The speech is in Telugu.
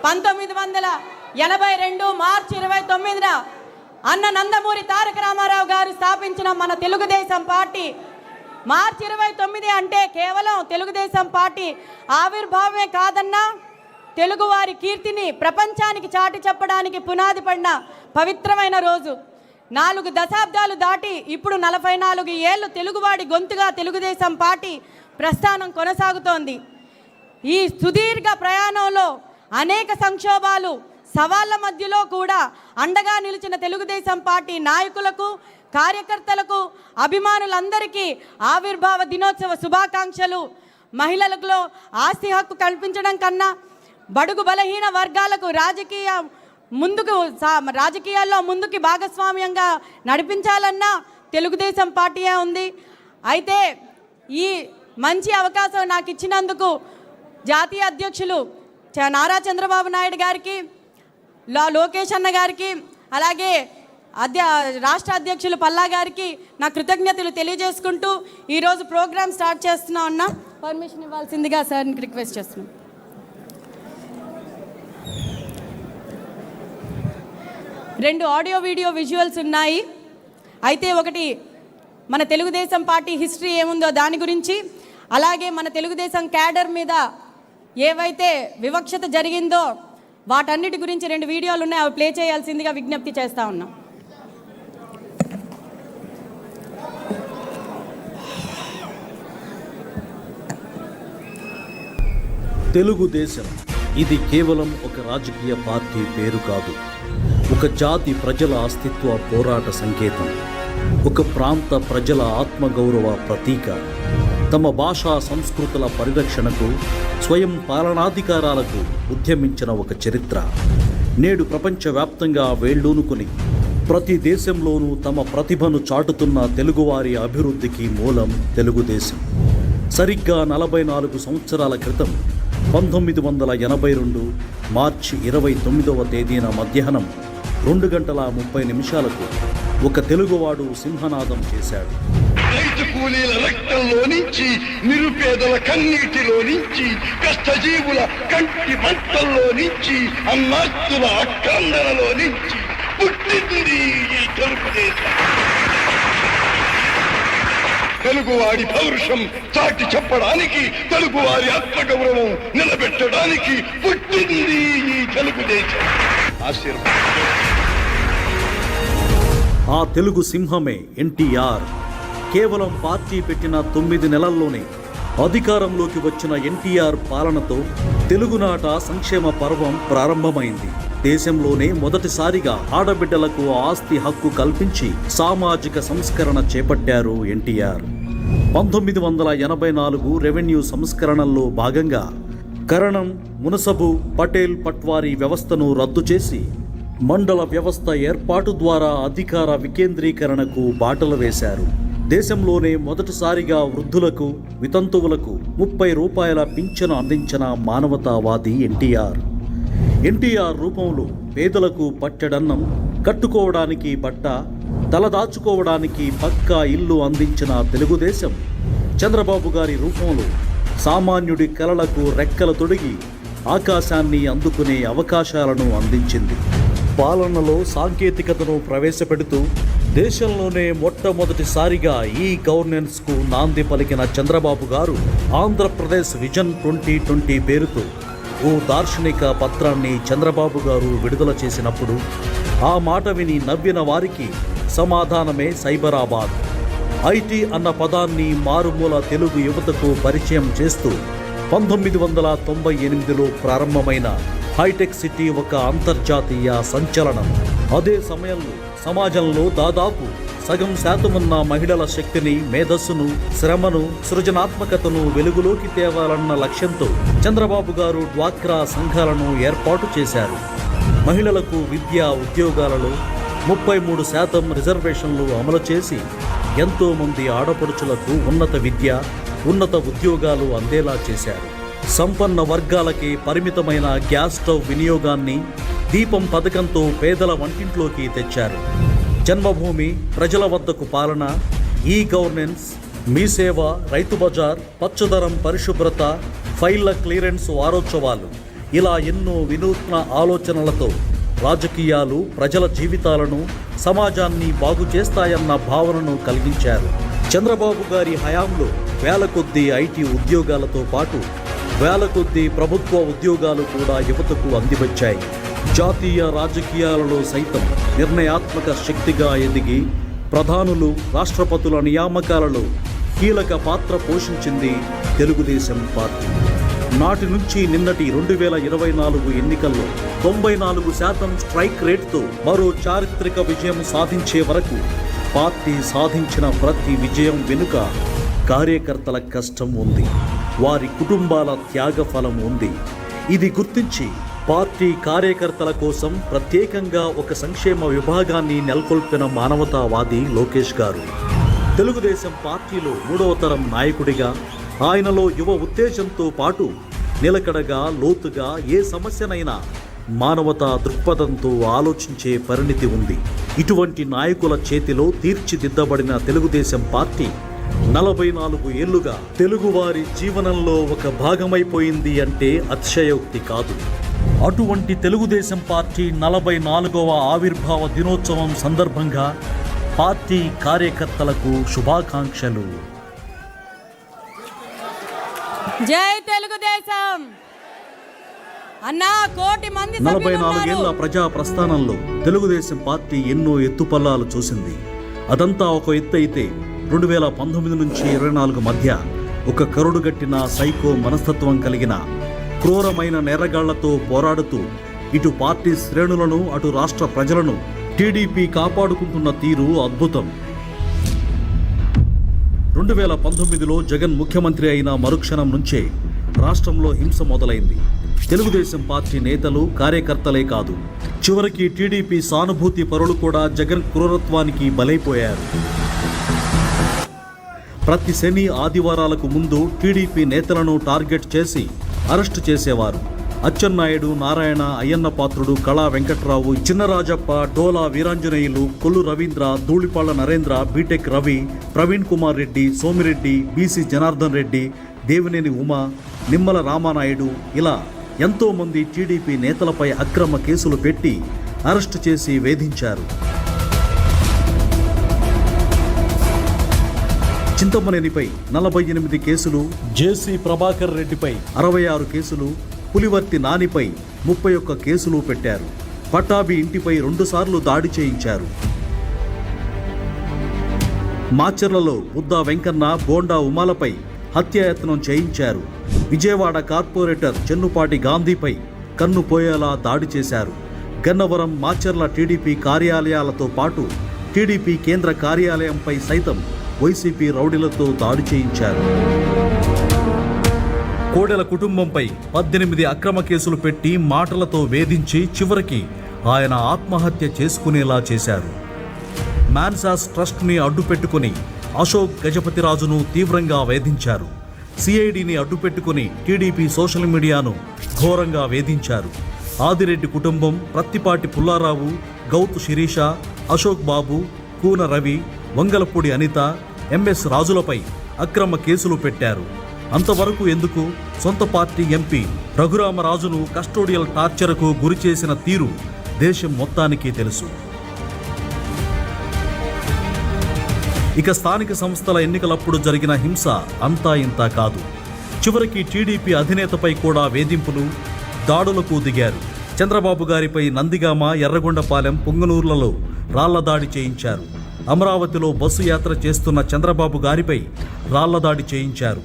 1982 మార్చి 29న అన్న నందమూరి తారక రామారావు గారు స్థాపించిన మన తెలుగుదేశం పార్టీ మార్చి 29 అంటే కేవలం తెలుగుదేశం పార్టీ ఆవిర్భావమే కాదన్నా, తెలుగువారి కీర్తిని ప్రపంచానికి చాటి చెప్పడానికి పునాది పడిన పవిత్రమైన రోజు. 4 దశాబ్దాలు దాటి ఇప్పుడు 44 ఏళ్ళు తెలుగువాడి గొంతుగా తెలుగుదేశం పార్టీ ప్రస్థానం కొనసాగుతోంది. ఈ సుదీర్ఘ ప్రయాణంలో అనేక సంక్షోభాలు, సవాళ్ల మధ్యలో కూడా అండగా నిలిచిన తెలుగుదేశం పార్టీ నాయకులకు, కార్యకర్తలకు, అభిమానులందరికీ ఆవిర్భావ దినోత్సవ శుభాకాంక్షలు. మహిళలకు ఆస్తి హక్కు కల్పించడం కన్నా బడుగు బలహీన వర్గాలకు రాజకీయాల్లో ముందుకి భాగస్వామ్యంగా నడిపించాలన్నా తెలుగుదేశం పార్టీయే ఉంది. అయితే ఈ మంచి అవకాశం నాకు ఇచ్చినందుకు జాతీయ అధ్యక్షులు నారా చంద్రబాబు నాయుడు గారికి, లోకేష్ అన్న గారికి, అలాగే రాష్ట్ర అధ్యక్షులు పల్లా గారికి నా కృతజ్ఞతలు తెలియజేసుకుంటూ ఈరోజు ప్రోగ్రామ్ స్టార్ట్ చేస్తున్నా ఉన్నా. పర్మిషన్ ఇవ్వాల్సిందిగా సార్ని రిక్వెస్ట్ చేస్తున్నాం. రెండు ఆడియో వీడియో విజువల్స్ ఉన్నాయి. అయితే ఒకటి మన తెలుగుదేశం పార్టీ హిస్టరీ ఏముందో దాని గురించి, అలాగే మన తెలుగుదేశం క్యాడర్ మీద ఏవైతే వివక్షత జరిగిందో వాటన్నిటి గురించి 2 వీడియోలు ఉన్నాయి. అవి ప్లే చేయాల్సిందిగా విజ్ఞప్తి చేస్తూ ఉన్నాం. తెలుగుదేశం ఇది కేవలం ఒక రాజకీయ పార్టీ పేరు కాదు, ఒక జాతి ప్రజల అస్తిత్వ పోరాట సంకేతం, ఒక ప్రాంత ప్రజల ఆత్మగౌరవ ప్రతీక. తమ భాషా సంస్కృతుల పరిరక్షణకు, స్వయం పాలనాధికారాలకు ఉద్యమించిన ఒక చరిత్ర. నేడు ప్రపంచవ్యాప్తంగా వేళ్ళూనుకుని ప్రతి దేశంలోనూ తమ ప్రతిభను చాటుతున్న తెలుగువారి అభివృద్ధికి మూలం తెలుగుదేశం. సరిగ్గా 44 సంవత్సరాల క్రితం 1982 మార్చి 29వ తేదీన మధ్యాహ్నం 2:30 ఒక తెలుగువాడు సింహనాదం చేశాడు. రైతు కూలీల రక్తంలో నుంచి, నిరుపేదల కన్నీటిలో నుంచి, కష్టజీవుల కంటి మంటల్లో నుంచి, అన్నాస్తుల అక్రందనలో నుంచి పుట్టింది ఈ తెలుగుదేశం. తెలుగువాడి పౌరుషం చాటి చెప్పడానికి, తెలుగువారి ఆత్మగౌరవం నిలబెట్టడానికి పుట్టింది ఈ తెలుగుదేశం. ఆ తెలుగు సింహమే ఎన్టీఆర్. కేవలం పార్టీ పెట్టిన 9 నెలల్లోనే అధికారంలోకి వచ్చిన ఎన్టీఆర్ పాలనతో తెలుగునాట సంక్షేమ పర్వం ప్రారంభమైంది. దేశంలోనే మొదటిసారిగా ఆడబిడ్డలకు ఆస్తి హక్కు కల్పించి సామాజిక సంస్కరణ చేపట్టారు ఎన్టీఆర్. 1984 రెవెన్యూ సంస్కరణల్లో భాగంగా కరణం, మునసబు, పటేల్, పట్వారీ వ్యవస్థను రద్దు చేసి మండల వ్యవస్థ ఏర్పాటు ద్వారా అధికార వికేంద్రీకరణకు బాటలు వేశారు. దేశంలోనే మొదటిసారిగా వృద్ధులకు, వితంతువులకు 30 రూపాయల పింఛను అందించిన మానవతావాది ఎన్టీఆర్. ఎన్టీఆర్ రూపంలో పేదలకు పట్టెడన్నం, కట్టుకోవడానికి బట్ట, తలదాచుకోవడానికి పక్కా ఇల్లు అందించిన తెలుగుదేశం చంద్రబాబు గారి రూపంలో సామాన్యుడి కలలకు రెక్కలు తొడిగి ఆకాశాన్ని అందుకునే అవకాశాలను అందించింది. పాలనలో సాంకేతికతను ప్రవేశపెడుతూ దేశంలోనే మొట్టమొదటిసారిగా ఈ గవర్నెన్స్కు నాంది పలికిన చంద్రబాబు గారు ఆంధ్రప్రదేశ్ విజన్ 2020 పేరుతో ఓ దార్శనిక పత్రాన్ని చంద్రబాబు గారు విడుదల చేసినప్పుడు ఆ మాట విని నవ్విన వారికి సమాధానమే సైబరాబాద్. ఐటీ అన్న పదాన్ని మారుమూల తెలుగు యువతకు పరిచయం చేస్తూ 1998లో ప్రారంభమైన హైటెక్ సిటీ ఒక అంతర్జాతీయ సంచలనం. అదే సమయంలో సమాజంలో దాదాపు సగం శాతమున్న మహిళల శక్తిని, మేధస్సును, శ్రమను, సృజనాత్మకతను వెలుగులోకి తేవాలన్న లక్ష్యంతో చంద్రబాబు గారు డ్వాక్రా సంఘాలను ఏర్పాటు చేశారు. మహిళలకు విద్యా ఉద్యోగాలలో 33% రిజర్వేషన్లు అమలు చేసి ఎంతోమంది ఆడపడుచులకు ఉన్నత విద్య, ఉన్నత ఉద్యోగాలు అందేలా చేశారు. సంపన్న వర్గాలకి పరిమితమైన గ్యాస్ స్టవ్ వినియోగాన్ని దీపం పథకంతో పేదల వంటింట్లోకి తెచ్చారు. జన్మభూమి, ప్రజల వద్దకు పాలన, ఈ గవర్నెన్స్, మీ సేవ, రైతు బజార్, పచ్చదనం, పరిశుభ్రత, ఫైళ్ల క్లియరెన్స్ వారోత్సవాలు ఇలా ఎన్నో వినూత్న ఆలోచనలతో రాజకీయాలు ప్రజల జీవితాలను, సమాజాన్ని బాగు చేస్తాయన్న భావనను కలిగించారు. చంద్రబాబు గారి హయాంలో వేల కొద్దీ ఐటీ ఉద్యోగాలతో పాటు వేల కొద్దీ ప్రభుత్వ ఉద్యోగాలు కూడా యువతకు అందివచ్చాయి. జాతీయ రాజకీయాలలో సైతం నిర్ణయాత్మక శక్తిగా ఎదిగి ప్రధానులు, రాష్ట్రపతుల నియామకాలలో కీలక పాత్ర పోషించింది తెలుగుదేశం పార్టీ. నాటి నుంచి నిన్నటి 2024 ఎన్నికల్లో 94% స్ట్రైక్ రేటుతో మరో చారిత్రక విజయం సాధించే వరకు పార్టీ సాధించిన ప్రతి విజయం వెనుక కార్యకర్తల కష్టం ఉంది, వారి కుటుంబాల త్యాగ ఫలం ఉంది. ఇది గుర్తించి పార్టీ కార్యకర్తల కోసం ప్రత్యేకంగా ఒక సంక్షేమ విభాగాన్ని నెలకొల్పిన మానవతావాది లోకేష్ గారు తెలుగుదేశం పార్టీలో 3వ తరం నాయకుడిగా ఆయనలో యువ ఉత్తేజంతో పాటు నిలకడగా, లోతుగా ఏ సమస్యనైనా మానవతా దృక్పథంతో ఆలోచించే పరిణితి ఉంది. ఇటువంటి నాయకుల చేతిలో తీర్చిదిద్దబడిన తెలుగుదేశం పార్టీ 44 ఏళ్లుగా తెలుగువారి జీవనంలో ఒక భాగమైపోయింది అంటే అతిశయోక్తి కాదు. అటువంటి తెలుగుదేశం పార్టీ 44వ ఆవిర్భావ దినోత్సవం సందర్భంగా పార్టీ కార్యకర్తలకు శుభాకాంక్షలు. జై తెలుగుదేశం అన్నా. కోటి మంది 44 ఏళ్ల ప్రజా ప్రస్థానంలో తెలుగుదేశం పార్టీ ఎన్నో ఎత్తుపల్లాలు చూసింది. అదంతా ఒక ఎత్తు అయితే 2019 నుంచి 24 మధ్య ఒక కరుడుగట్టిన సైకో మనస్తత్వం కలిగిన క్రూరమైన నేరగాళ్లతో పోరాడుతూ ఇటు పార్టీ శ్రేణులను, అటు రాష్ట్ర ప్రజలను టీడీపీ కాపాడుకుంటున్న తీరు అద్భుతం. 2019లో జగన్ ముఖ్యమంత్రి అయిన మరుక్షణం నుంచే రాష్ట్రంలో హింస మొదలైంది. తెలుగుదేశం పార్టీ నేతలు, కార్యకర్తలే కాదు, చివరికి టీడీపీ సానుభూతి పరులు కూడా జగన్ క్రూరత్వానికి బలైపోయారు. ప్రతి శని, ఆదివారాలకు ముందు టీడీపీ నేతలను టార్గెట్ చేసి అరెస్టు చేసేవారు. అచ్చెన్నాయుడు, నారాయణ, అయ్యన్న పాత్రుడు, కళా వెంకట్రావు, చిన్నరాజప్ప, డోలా వీరాంజనేయులు, కొల్లు రవీంద్ర, ధూళిపాళ్ల నరేంద్ర, బీటెక్ రవి, ప్రవీణ్ కుమార్ రెడ్డి, సోమిరెడ్డి, బీసీ జనార్దన్ రెడ్డి, దేవినేని ఉమ, నిమ్మల రామానాయుడు, ఇలా ఎంతోమంది టీడీపీ నేతలపై అక్రమ కేసులు పెట్టి అరెస్టు చేసి వేధించారు. చింతమనేనిపై 48 కేసులు, జేసీ ప్రభాకర్ రెడ్డిపై 66 కేసులు, పులివర్తి నానిపై 31 కేసులు పెట్టారు. పట్టాభి ఇంటిపై 2 సార్లు దాడి చేయించారు. మాచర్లలో బుద్దా వెంకన్న, బోండా ఉమాలపై హత్యాయత్నం చేయించారు. విజయవాడ కార్పొరేటర్ చెన్నుపాటి గాంధీపై కన్ను పోయేలా దాడి చేశారు. గన్నవరం, మాచర్ల టీడీపీ కార్యాలయాలతో పాటు టీడీపీ కేంద్ర కార్యాలయంపై సైతం వైసీపీ రౌడీలతో దాడి చేయించారు. కోడెల కుటుంబంపై 18 అక్రమ కేసులు పెట్టి మాటలతో వేధించి చివరికి ఆయన ఆత్మహత్య చేసుకునేలా చేశారు. మాన్సాస్ ట్రస్ట్ని అడ్డుపెట్టుకుని అశోక్ గజపతిరాజును తీవ్రంగా వేధించారు. సిఐడిని అడ్డుపెట్టుకుని టీడీపీ సోషల్ మీడియాను ఘోరంగా వేధించారు. ఆదిరెడ్డి కుటుంబం, ప్రత్తిపాటి పుల్లారావు, గౌతు శిరీష, అశోక్ బాబు, కూన రవి, వంగలపూడి అనిత, ఎంఎస్ రాజులపై అక్రమ కేసులు పెట్టారు. అంతవరకు ఎందుకు, సొంత పార్టీ ఎంపీ రఘురామరాజును కస్టోడియల్ టార్చర్కు గురి చేసిన తీరు దేశం మొత్తానికి తెలుసు. ఇక స్థానిక సంస్థల ఎన్నికలప్పుడు జరిగిన హింస అంతా ఇంతా కాదు. చివరికి టీడీపీ అధినేతపై కూడా వేధింపులు, దాడులకు దిగారు. చంద్రబాబు గారిపై నందిగామ, ఎర్రగొండపాలెం, పొంగనూర్లలో రాళ్ల దాడి చేయించారు. అమరావతిలో బస్సు యాత్ర చేస్తున్న చంద్రబాబు గారిపై రాళ్ల దాడి చేయించారు.